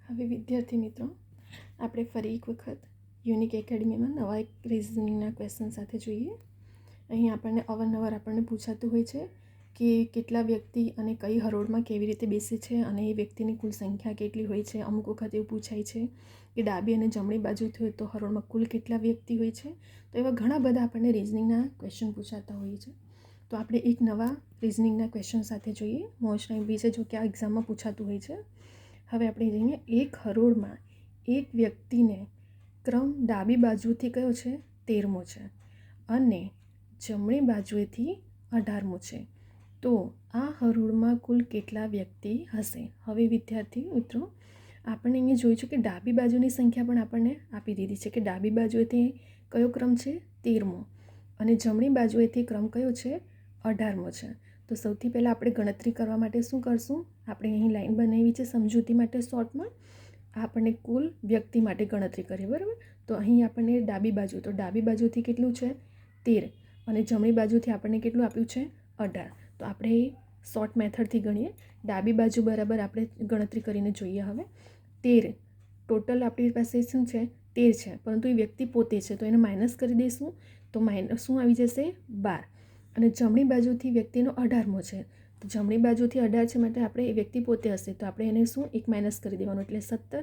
હવે વિદ્યાર્થી મિત્રો, આપણે ફરી એક વખત યુનિક એકેડમીમાં નવા એક રિઝનિંગના ક્વેશ્ચન સાથે જોઈએ. અહીં આપણને પૂછાતું હોય છે કે કેટલા વ્યક્તિ અને કઈ હરોળમાં કેવી રીતે બેસે છે અને એ વ્યક્તિની કુલ સંખ્યા કેટલી હોય છે. અમુક વખત એવું પૂછાય છે કે ડાબી અને જમણી બાજુથી હોય તો હરોળમાં કુલ કેટલા વ્યક્તિ હોય છે. તો એવા ઘણા બધા આપણને રિઝનિંગના ક્વેશ્ચન પૂછાતા હોય છે. તો આપણે એક નવા રિઝનિંગના ક્વેશ્ચન સાથે જોઈએ. મોસ્ટ ટાઈમ છે જો કે આ એક્ઝામમાં પૂછાતું હોય છે. હવે આપણે જોઈએ, એક હરોળમાં એક વ્યક્તિને ક્રમ ડાબી બાજુથી કયો છે 13મો છે અને જમણી બાજુએથી 18મો છે. તો આ હરોળમાં કુલ કેટલા વ્યક્તિ હશે? હવે વિદ્યાર્થી મિત્રો, આપણે અહીંયા જોયું છે કે ડાબી બાજુની સંખ્યા પણ આપણને આપી દીધી છે કે ડાબી બાજુએથી કયો ક્રમ છે 13મો અને જમણી બાજુએથી ક્રમ કયો છે 18મો છે. તો સૌથી પહેલાં આપણે ગણતરી કરવા માટે શું કરશું? આપણે અહીં લાઈન બનાવી છે સમજૂતી માટે શોર્ટમાં. આપણને કુલ વ્યક્તિ માટે ગણતરી કરીએ, બરાબર. તો અહીં આપણને ડાબી બાજુ, તો ડાબી બાજુથી કેટલું છે 13 અને જમણી બાજુથી આપણને કેટલું આપ્યું છે 18. તો આપણે શોર્ટ મેથડથી ગણીએ. ડાબી બાજુ બરાબર આપણે ગણતરી કરીને જોઈએ. હવે 13 ટોટલ આપણી પાસે શું છે 13 છે, પરંતુ એ વ્યક્તિ પોતે છે તો એને માઇનસ કરી દઈશું. તો માઇનસ શું આવી જશે 12 અને જમણી બાજુથી વ્યક્તિનો 18મો છે. તો જમણી બાજુથી 18 છે માટે આપણે એ વ્યક્તિ પોતે હશે તો આપણે એને શું એક માઇનસ કરી દેવાનું એટલે 17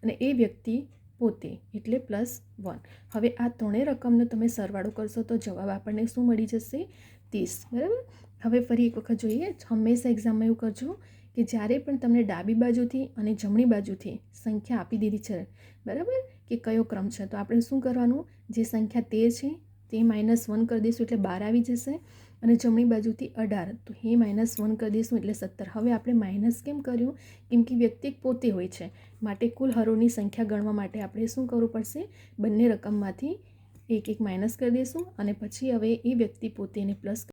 અને એ વ્યક્તિ પોતે એટલે +1. હવે આ ત્રણેય રકમનો તમે સરવાળો કરશો તો જવાબ આપણને શું મળી જશે 30, બરાબર. હવે ફરી એક વખત જોઈએ. હંમેશા એક્ઝામમાં એવું કરજો કે જ્યારે પણ તમને ડાબી બાજુથી અને જમણી બાજુથી સંખ્યા આપી દીધી છે, બરાબર, કે કયો ક્રમ છે, તો આપણે શું કરવાનું, જે સંખ્યા 13 છે તે -1 કરી દઈશું એટલે 12 આવી જશે અને જમણી બાજુથી 18 તો એ -1 કરી દઈશું એટલે 17. હવે આપણે માઇનસ કેમ કર્યું? કેમ કે વ્યક્તિ પોતે હોય છે માટે કુલ હરોળની સંખ્યા ગણવા માટે આપણે શું કરવું પડશે? બંને રકમમાંથી એક માઇનસ કરી દઈશું અને પછી હવે એ વ્યક્તિ પોતે એને પ્લસ